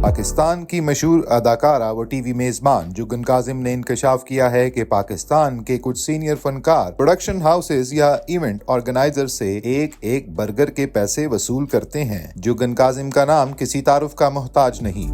पाकिस्तान की मशहूर अदाकारा व टीवी मेजबान जुगन काजिम ने इंकशाफ किया है कि पाकिस्तान के कुछ सीनियर फनकार प्रोडक्शन हाउसेज या इवेंट ऑर्गेनाइजर से एक एक बर्गर के पैसे वसूल करते हैं। जुगन काजिम का नाम किसी तारुफ का मोहताज नहीं।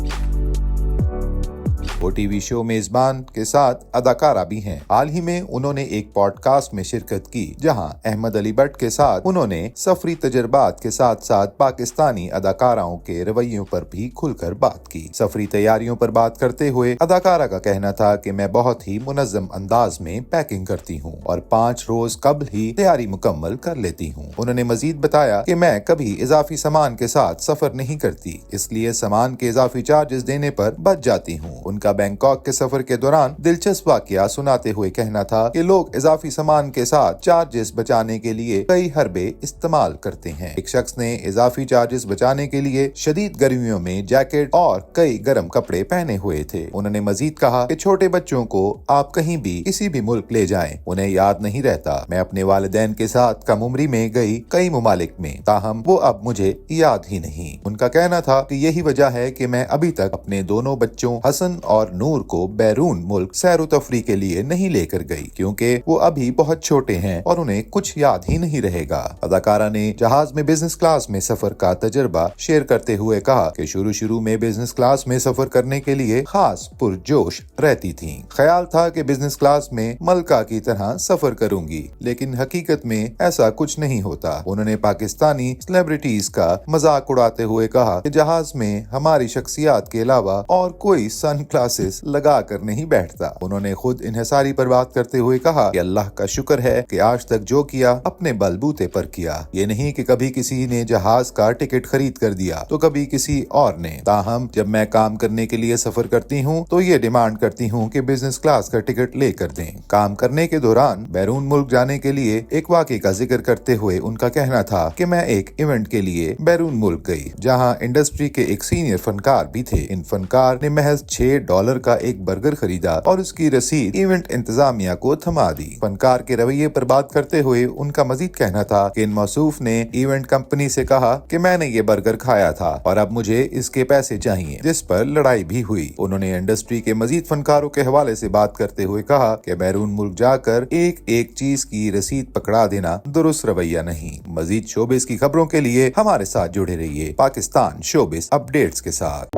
वो टीवी शो मेजबान के साथ अदाकारा भी हैं। हाल ही में उन्होंने एक पॉडकास्ट में शिरकत की जहां अहमद अली भट्ट के साथ उन्होंने सफरी तजर्बात के साथ साथ पाकिस्तानी अदाकाराओं के रवैयों पर भी खुलकर बात की। सफरी तैयारियों पर बात करते हुए अदाकारा का कहना था कि मैं बहुत ही मुनज़्ज़म अंदाज में पैकिंग करती हूं और 5 रोज कबल ही तैयारी मुकम्मल कर लेती हूं। उन्होंने मजीद बताया कि मैं कभी इजाफी सामान के साथ सफर नहीं करती, इसलिए सामान के इजाफी चार्जेस देने पर बच जाती हूँ। उनका बैंकॉक के सफर के दौरान दिलचस्प वाकया सुनाते हुए कहना था कि लोग इजाफी सामान के साथ चार्जेस बचाने के लिए कई हरबे इस्तेमाल करते हैं। एक शख्स ने इजाफी चार्जेस बचाने के लिए शदीद गर्मियों में जैकेट और कई गर्म कपड़े पहने हुए थे। उन्होंने मजीद कहा कि छोटे बच्चों को आप कहीं भी किसी भी मुल्क ले जाएं, उन्हें याद नहीं रहता। मैं अपने वालिदैन के साथ कम उम्री में गई कई ममालिक में, ताहम वो अब मुझे याद ही नहीं। उनका कहना था कि यही वजह है कि मैं अभी तक अपने दोनों बच्चों हसन और नूर को बैरून मुल्क सैर तफरी के लिए नहीं लेकर गई, क्योंकि वो अभी बहुत छोटे हैं और उन्हें कुछ याद ही नहीं रहेगा। अदाकारा ने जहाज में बिजनेस क्लास में सफर का तजर्बा शेयर करते हुए कहा कि शुरू में बिजनेस क्लास में सफर करने के लिए खास पुरजोश रहती थी। ख्याल था कि बिजनेस क्लास में मलका की तरह सफर करूंगी, लेकिन हकीकत में ऐसा कुछ नहीं होता। उन्होंने पाकिस्तानी सेलिब्रिटीज का मजाक उड़ाते हुए कहा कि जहाज में हमारी शख्सियात के अलावा और कोई सन ग्लासेस लगा कर नहीं बैठता। उन्होंने खुद इन्हिसारी पर बात करते हुए कहा कि अल्लाह का शुक्र है कि आज तक जो किया अपने बलबूते पर किया। ये नहीं कि कभी किसी ने जहाज का टिकट खरीद कर दिया तो कभी किसी और ने। ताहम जब मैं काम करने के लिए सफर करती हूँ तो ये डिमांड करती हूँ कि बिजनेस क्लास का टिकट लेकर दें। काम करने के दौरान बैरून मुल्क जाने के लिए एक वाक़े का जिक्र करते हुए उनका कहना था कि मैं एक इवेंट के लिए बैरून मुल्क गई, जहाँ इंडस्ट्री के एक सीनियर फनकार भी थे। इन फनकार ने महज $6 का एक बर्गर खरीदा और उसकी रसीद इवेंट इंतजामिया को थमा दी। फनकार के रवैये पर बात करते हुए उनका मजीद कहना था कि इन मौसूफ ने इवेंट कंपनी से कहा कि मैंने ये बर्गर खाया था और अब मुझे इसके पैसे चाहिए, जिस पर लड़ाई भी हुई। उन्होंने इंडस्ट्री के मजीद फनकारों के हवाले से बात करते हुए कहा कि बैरून मुल्क जाकर एक एक चीज की रसीद पकड़ा देना दुरुस्त रवैया नहीं। मजीद शोबिस की खबरों के लिए हमारे साथ जुड़े रहिए पाकिस्तान शोबिस अपडेट्स के साथ।